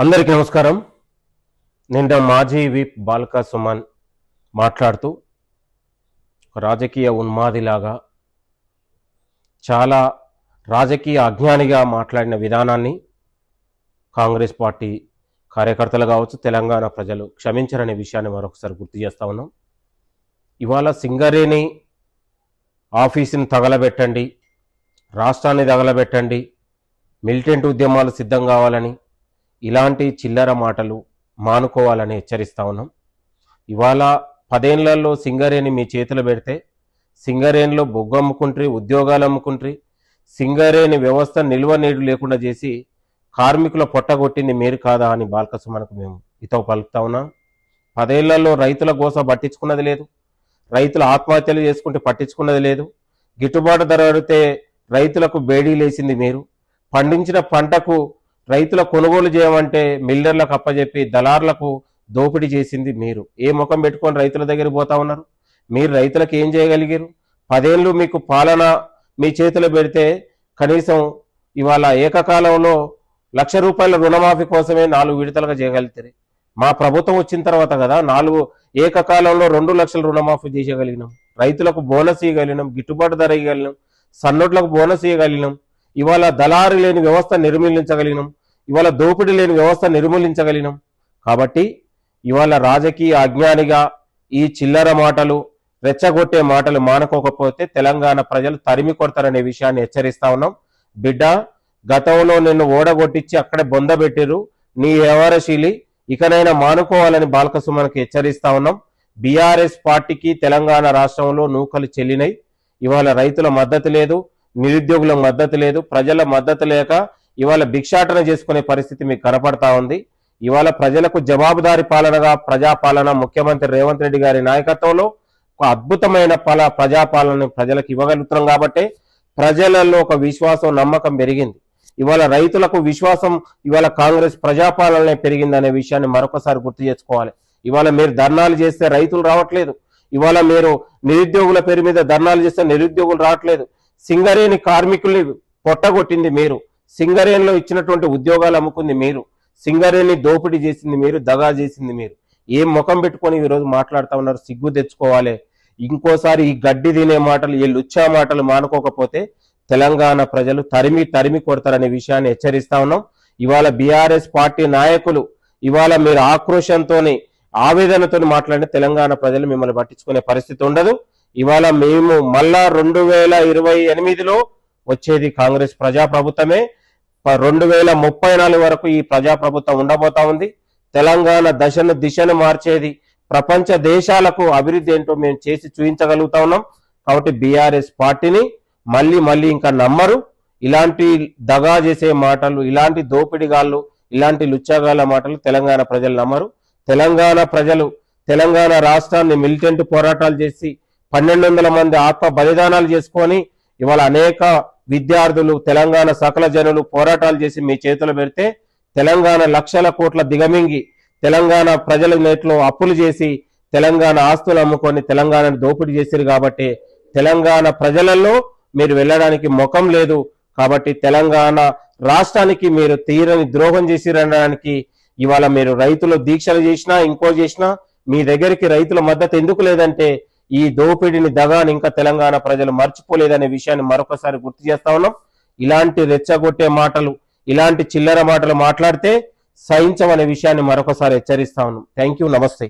అందరికీ నమస్కారం. నిన్న మాజీ విప్ బాల్కా సుమన్ మాట్లాడుతూ రాజకీయ ఉన్మాదిలాగా చాలా రాజకీయ అజ్ఞానిగా మాట్లాడిన విధానాన్ని కాంగ్రెస్ పార్టీ కార్యకర్తలు కావచ్చు, తెలంగాణ ప్రజలు క్షమించరనే విషయాన్ని మరొకసారి గుర్తు చేస్తా ఉన్నాం. ఇవాళ సింగరేణి ఆఫీసుని తగలబెట్టండి, రాష్ట్రాన్ని తగలబెట్టండి, మిలిటెంట్ ఉద్యమాలు సిద్ధం కావాలని ఇలాంటి చిల్లర మాటలు మానుకోవాలని హెచ్చరిస్తా ఉన్నాం. ఇవాళ 10 ఏళ్లలో సింగరేణి మీ చేతులు పెడితే సింగరేణిలో బొగ్గు అమ్ముకుంట్రి, ఉద్యోగాలు అమ్ముకుంట్రి, సింగరేణి వ్యవస్థ నిల్వ నీడు లేకుండా చేసి కార్మికుల పొట్టగొట్టింది మీరు కాదా అని బాల్కా సుమన్కు మేము హితవు పలుకుతా ఉన్నాం. 10 ఏళ్లలో రైతుల గోస పట్టించుకున్నది లేదు, రైతులు ఆత్మహత్యలు చేసుకుంటే పట్టించుకున్నది లేదు, గిట్టుబాటు ధర అడిగితే రైతులకు బేడీ లేసింది మీరు, పండించిన పంటకు రైతుల కొనుగోలు చేయమంటే మిల్లర్లకు అప్పచెప్పి దళార్లకు దోపిడీ చేసింది మీరు. ఏ ముఖం పెట్టుకొని రైతుల దగ్గర పోతా ఉన్నారు? మీరు రైతులకు ఏం చేయగలిగారు? 10 ఏళ్ళు మీకు పాలన మీ చేతిలో పెడితే కనీసం ఇవాళ ఏకకాలంలో ₹1,00,000 రుణమాఫీ కోసమే 4 విడతలుగా చేయగలుగుతారు. మా ప్రభుత్వం వచ్చిన తర్వాత కదా 4 ఏకకాలంలో 2 లక్షల రుణమాఫీ చేయగలిగినాం, రైతులకు బోనస్ ఇవ్వగలిగినాం, గిట్టుబాటు ధర ఇవ్వగలిగినాం, సన్నోట్లకు బోనస్ ఇవ్వగలిగినాం, ఇవాళ దళారు లేని వ్యవస్థ నిర్మూలించగలిగినాం, ఇవాళ దోపిడీ లేని వ్యవస్థ నిర్మూలించగలిగినాం. కాబట్టి ఇవాళ రాజకీయ అజ్ఞానిగా ఈ చిల్లర మాటలు, రెచ్చగొట్టే మాటలు మానుకోకపోతే తెలంగాణ ప్రజలు తరిమి కొడతారనే విషయాన్ని హెచ్చరిస్తా ఉన్నాం. బిడ్డ, గతంలో నిన్ను ఓడగొట్టించి అక్కడే బొందబెట్టిరు, నీ వ్యవహారశీలి ఇకనైనా మానుకోవాలని బాల్కా సుమన్కి హెచ్చరిస్తా ఉన్నాం. బీఆర్ఎస్ పార్టీకి తెలంగాణ రాష్ట్రంలో నూకలు చెల్లినాయి. ఇవాళ రైతుల మద్దతు లేదు, నిరుద్యోగుల మద్దతు లేదు, ప్రజల మద్దతు లేక ఇవాళ భిక్షాటన చేసుకునే పరిస్థితి మీకు కనపడతా ఉంది. ఇవాళ ప్రజలకు జవాబుదారీ పాలనగా ప్రజాపాలన ముఖ్యమంత్రి రేవంత్ రెడ్డి గారి నాయకత్వంలో ఒక అద్భుతమైన ప్రజాపాలన ప్రజలకు ఇవ్వగలుగుతున్నాం. కాబట్టి ప్రజలలో ఒక విశ్వాసం, నమ్మకం పెరిగింది. ఇవాళ రైతులకు విశ్వాసం ఇవాళ కాంగ్రెస్ ప్రజాపాలనే పెరిగిందనే విషయాన్ని మరొకసారి గుర్తు చేసుకోవాలి. ఇవాళ మీరు ధర్నాలు చేస్తే రైతులు రావట్లేదు, ఇవాళ మీరు నిరుద్యోగుల పేరు మీద ధర్నాలు చేస్తే నిరుద్యోగులు రావట్లేదు. సింగరేణి కార్మికుల్ని పొట్టగొట్టింది మీరు, సింగరేణిలో ఇచ్చినటువంటి ఉద్యోగాలు అమ్ముకుంది మీరు, సింగరేణి దోపిడీ చేసింది మీరు, దగా చేసింది మీరు. ఏం ముఖం పెట్టుకొని ఈరోజు మాట్లాడుతూ ఉన్నారు? సిగ్గు తెచ్చుకోవాలి. ఇంకోసారి ఈ గడ్డి తినే మాటలు, ఈ లుచ్చా మాటలు మానుకోకపోతే తెలంగాణ ప్రజలు తరిమి కొడతారనే విషయాన్ని హెచ్చరిస్తా ఉన్నాం. ఇవాళ బీఆర్ఎస్ పార్టీ నాయకులు ఇవాళ మీరు ఆక్రోశంతోని, ఆవేదనతో మాట్లాడిన తెలంగాణ ప్రజలు మిమ్మల్ని పట్టించుకునే పరిస్థితి ఉండదు. ఇవాళ మేము మళ్ళా 2028లో వచ్చేది కాంగ్రెస్ ప్రజాప్రభుత్వమే. 2034 వరకు ఈ ప్రజాప్రభుత్వం ఉండబోతా ఉంది. తెలంగాణ దిశను మార్చేది, ప్రపంచ దేశాలకు అభివృద్ధి ఏంటో మేము చేసి చూపించగలుగుతా ఉన్నాం. కాబట్టి బీఆర్ఎస్ పార్టీని మళ్ళీ ఇంకా నమ్మరు. ఇలాంటి దగా చేసే మాటలు, ఇలాంటి దోపిడిగాళ్ళు, ఇలాంటి లుచ్చగాళ్ళ మాటలు తెలంగాణ ప్రజలు నమ్మరు. తెలంగాణ ప్రజలు తెలంగాణ రాష్ట్రాన్ని మిలిటెంట్ పోరాటాలు చేసి 1200 మంది ఆత్మ బలిదానాలు చేసుకొని ఇవాళ అనేక విద్యార్థులు, తెలంగాణ సకల జనులు పోరాటాలు చేసి మీ చేతులు పెడితే తెలంగాణ లక్షల కోట్ల దిగమింగి తెలంగాణ ప్రజల నేట్లో అప్పులు చేసి తెలంగాణ ఆస్తులు అమ్ముకొని తెలంగాణను దోపిడీ చేశారు. కాబట్టి తెలంగాణ ప్రజలలో మీరు వెళ్ళడానికి ముఖం లేదు. కాబట్టి తెలంగాణ రాష్ట్రానికి మీరు తీరని ద్రోహం చేసిరనడానికి ఇవాళ మీరు రైతులు దీక్షలు చేసినా ఇంకో చేసినా మీ దగ్గరికి రైతుల మద్దతు ఎందుకు లేదంటే ఈ దోపిడిని, దగాని ఇంకా తెలంగాణ ప్రజలు మర్చిపోలేదనే విషయాన్ని మరొకసారి గుర్తు చేస్తా ఉన్నాం. ఇలాంటి రెచ్చగొట్టే మాటలు, ఇలాంటి చిల్లర మాటలు మాట్లాడితే సహించమనే విషయాన్ని మరొకసారి హెచ్చరిస్తా ఉన్నాం. థ్యాంక్ యూ, నమస్తే.